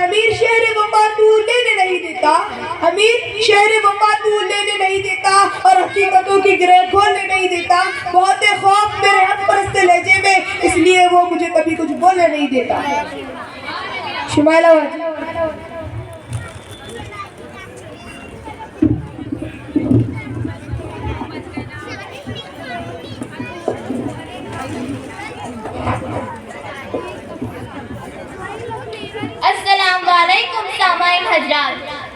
अमीर शहर वफा तू लेने नहीं देता, अमीर शहर वफा तू लेने नहीं देता और हकीकतों की गिरह खोलने नहीं देता। बहुत खौफ मेरे हक परस्त लहजे में, इसलिए वो मुझे कभी कुछ बोलने नहीं देता। शुमाइला अस्सलामुअलैकुम सामाईन हजरात।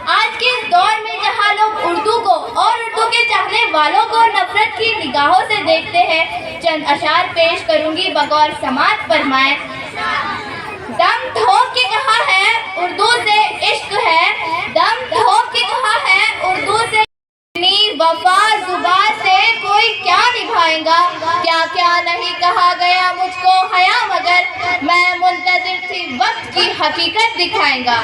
आज के इस दौर में जहाँ लोग उर्दू को और उर्दू के चाहने वालों को नफरत की निगाहों से देखते हैं, चंद अशार पेश करूंगी बगौर समात फरमाए। दम ठोक के कहा है उर्दू से इश्क है, दम ठोक के कहा है उर्दू से वफा जुबा से कोई क्या निभाएगा। क्या क्या नहीं कहा गया मुझको हया, मगर मैं मुंतजिर थी वक्त की हकीकत दिखाएगा।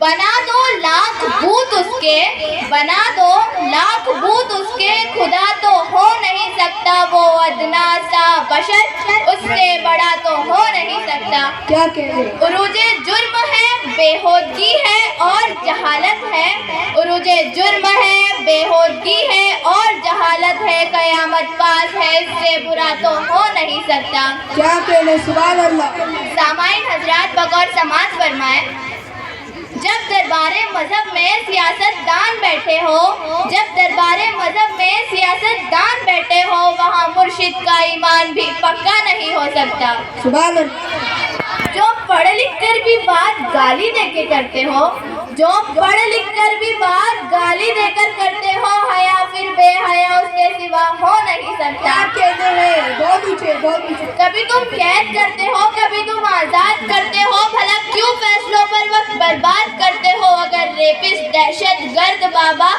बना दो लाख बूत उसके, बना दो लाख बूत उसके, खुदा तो हो नहीं सकता वो अदना सा बशर, उससे बड़ा तो हो नहीं सकता। क्या कह रहे? उरूजे जुर्म है, बेहोदगी है और जहालत है, उरूजे जुर्म है, बेहोदगी है और जहालत है, कयामत पास है, इससे बुरा तो हो नहीं सकता। क्या कह रहे? सुभान अल्लाह। सामाईन हजरात बगौर समाज फरमाए। जब दरबारे मजहब में सियासतदान बैठे हो, जब दरबारे मजहब में सियासतदान बैठे हो, वहाँ मुर्शिद का ईमान भी पक्का नहीं हो सकता। सुभान अल्लाह। जो पढ़ लिख कर भी बात गाली देके करते हो, जो पढ़ लिख कर भी बात गाली देकर करते हो, हया फिर बेहया उसके सिवा हो नहीं सकता। कहते हैं बहुत ऊंचे, बहुत ऊंचे। कभी तुम कैद करते हो, कभी तुम आजाद करते हो, भला क्यों फैसलों पर वक्त बर्बाद करते हो। अगर रेपिस्ट दहशत गर्द बाबा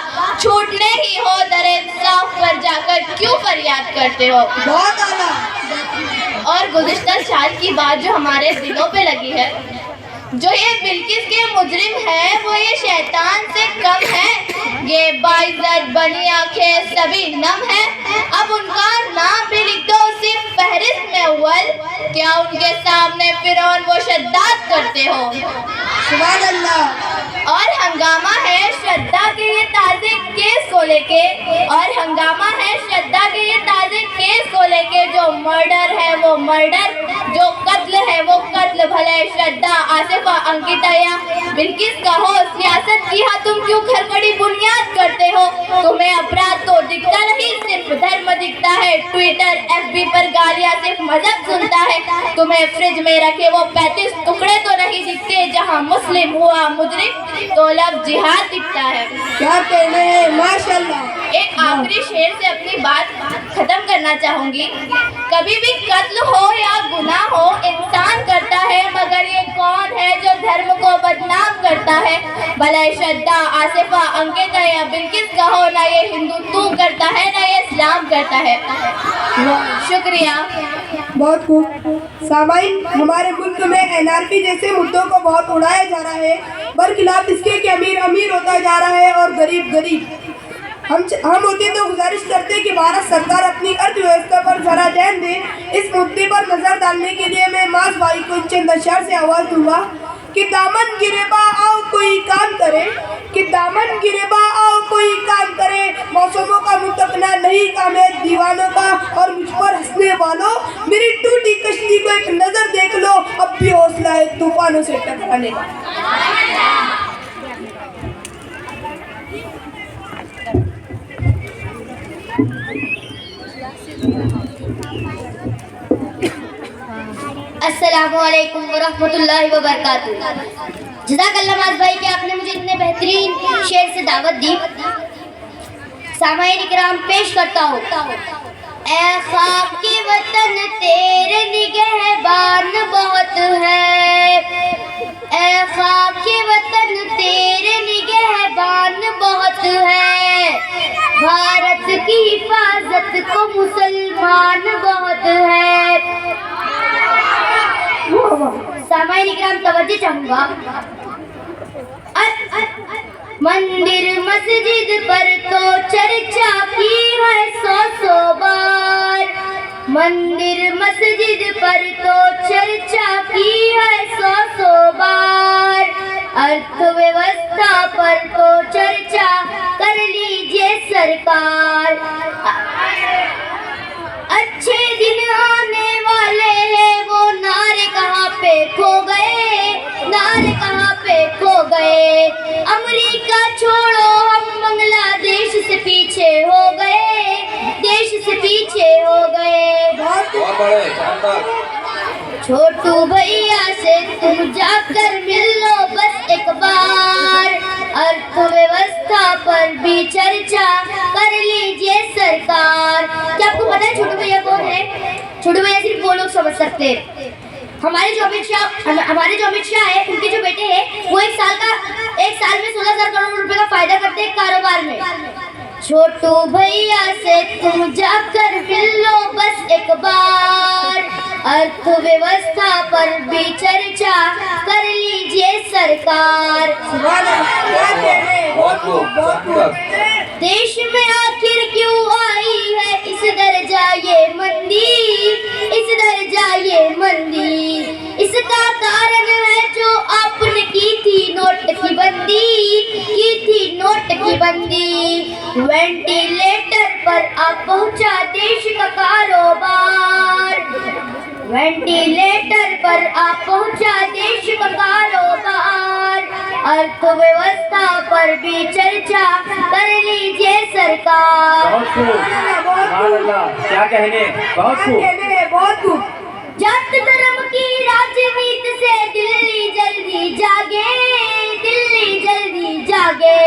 छूटने ही हो दरे इंसाफ पर जाकर क्यों फरियाद करते हो। बहुत आला। और गुज़िश्ता साल की बात जो हमारे दिलों पे लगी है, जो ये बिल्किस के मुजरिम है वो ये शैतान से कम है, ये बाइज्जत बनी आंखें सभी नम है। अब उनका नाम भी लिख दो उसी फहरिस्त में अव्वल, क्या उनके सामने फिरौन वो शद्दाद करते हो। सुभान अल्लाह। और हंगामा है श्रद्धा के ये ताज़े केस को लेके, और हंगामा है श्रद्धा के ये ताज़े केस को लेके, जो मर्डर है वो मर्डर, जो कत्ल है वो कत्ल। भले श्रद्धा आसिफा अंकिता या बिल्किस का हो, सियासत की हाँ तुम क्यों खरखड़ी बुनियाद करते हो। तुम्हें अपराध तो दिखता नहीं सिर्फ धर्म दिखता है, ट्विटर FB पर गालियाँ सिर्फ मजहब सुनता है। तुम्हें फ्रिज में रखे वो 35 टुकड़े तो नहीं दिखते, जहाँ मुस्लिम हुआ मुजरिम तो लब जिहाद दिखता है। क्या कहने हैं, माशाल्लाह। एक आखिरी शेर से अपनी बात खत्म करना चाहूंगी। कभी भी कत्ल हो या गुनाह हो इंसान करता है, मगर ये कौन है जो धर्म को बदनाम करता है। भले श्रद्धा आसिफा अंकिता या बिल्किस का हो, ना ये हिंदुत्व करता है ना ये इस्लाम करता है। शुक्रिया। बहुत खूब। सामाईन, हमारे मुल्क में NRP जैसे मुद्दों को बहुत उड़ाया जा रहा है, बरखिलाफ इसके कि अमीर अमीर होता जा रहा है और गरीब गरीब। हम होते तो गुजारिश करते कि भारत सरकार अपनी अर्थव्यवस्था पर जरा ध्यान दे। इस मुद्दे पर नजर डालने के लिए मैं मास भाई को चंद अशार से आवाज दूंगा कि दामन गिरेबा आओ कोई काम करे, कि दामन गिरेबा आओ कोई काम करे, मौसमों का मुतकना नहीं काम है दीवानों का, और मुझ पर हंसने वालों मेरी टूटी कश्ती को एक नजर देख लो, अब भी हौसला है तूफानों से टकराने का। अस्सलामुअलैकुम वरहमतुल्लाहि वबरकातुहू। जज़ाकल्लाह माज़ भाई कि आपने मुझे इतने बेहतरीन शेर से दावत दी। सामाईन इकराम पेश करता हूँ। ऐ खाकी वतन तेरे निगहबान बहुत है, ऐ खाकी वतन तेरे निगहबान बहुत है, भारत की हिफाजत को मुसलमान बहुत है। सामाईन इकराम तवज्जो चाहूँगा। मंदिर मस्जिद पर तो चर्चा की है 100 बार, मंदिर मस्जिद पर तो चर्चा की है सौ बार, अर्थव्यवस्था पर तो चर्चा कर लीजिए सरकार। अच्छे दिन आने वाले हैं, वो नारे कहाँ पे खो गए, नारे कहाँ पे खो गए। अमेरिका छोड़ो, हम बांग्लादेश से पीछे हो गए, देश से पीछे हो गए। बहुत बड़े शानदार। छोटू भैया से तुम जाकर मिल लो बस एक बार, अर्थव्यवस्था पर भी चर्चा कर लीजिए सरकार। क्या आपको पता है छोटू भैया कौन है? छोटू भैया सिर्फ वो लोग समझ सकते हैं। हमारे जो अमित शाह है, उनके जो बेटे हैं, वो एक साल में 16,000 करोड़ रुपए का फायदा करते हैं कारोबार में। छोटू भैया से तुम जाकर मिल लो बस एक बार, अर्थव्यवस्था पर भी चर्चा कर लीजिए सरकार। देश में आखिर क्यों आई है इस दर्जा ये मंदी, इस दर्जा ये मंदी? इसका कारण है जो आपने की थी नोट की बंदी, की थी नोट की बंदी। वेंटिलेटर पर आप पहुंचा देश का कारोबार, वेंटिलेटर पर आप पहुंचा देश का कारोबार। अर्थव्यवस्था पर भी चर्चा कर लीजिए सरकार। क्या कहने, बहुत खूब। जात धर्म की राजनीति से दिल्ली जल्दी जागे, दिल्ली जल्दी जागे।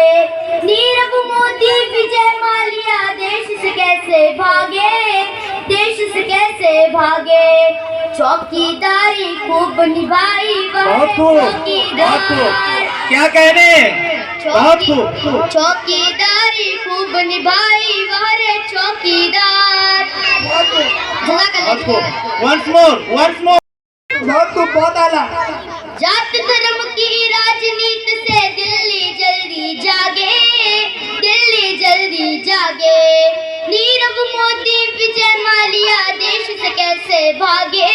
नीरव मोदी विजय माल्या देश से कैसे भागे, देश से कैसे भागे। चौकीदारी खूब निभाई वह चौकीदार, क्या कहने, बहुत खूब। चौकीदारी खूब निभाई वह चौकीदार। Once more. बहुत खूब, बहुत आला। जात धर्म की राजनीति से दिल्ली जल्दी जागे, दिल्ली जल्दी जागे। नीरव मोदी विजय माल्या देश से कैसे भागे,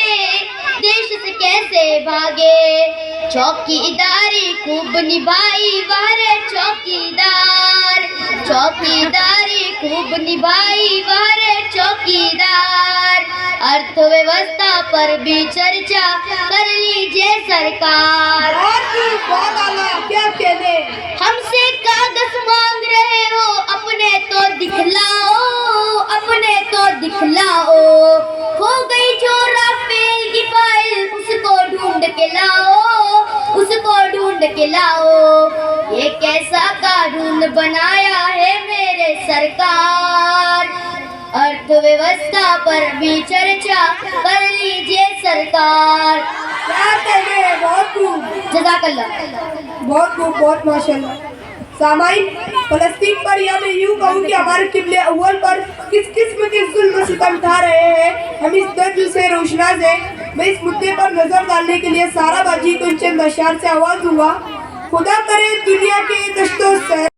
देश से कैसे भागे। चौकीदारी खूब निभाई वह चौकीदार, चौकीदारी खूब निभाई वह चौकीदार। अर्थव्यवस्था पर भी चर्चा कर लीजिए सरकार। बहुत आला, क्या कहने। हमसे कागज मांग रहे हो, अपने तो दिखलाओ, अपने तो दिखलाओ। खो गई जो राफेल की फाइल, उसको ढूंढ के लाओ, उसको ढूंढ के लाओ। ये कैसा कानून बनाया है मेरे सरकार, अर्थव्यवस्था पर भी चर्चा कर लीजिए सरकार। क्या कहने, बहुत खूब। जज़ाकल्लाह। बहुत खूब, बहुत माशाल्लाह। सामाइन, फलस्तीन पर या मैं यूँ कहूँ कि हमारे किबले अव्वल पर किस किस्म के जुल्म सितम ढा रहे हैं, हम इस दर्द से रोशनास हैं। मैं इस मुद्दे पर नजर डालने के लिए सारा बाजी को इन चंद अशार से आवाज दूंगा। खुदा करे दुनिया के दश्तों से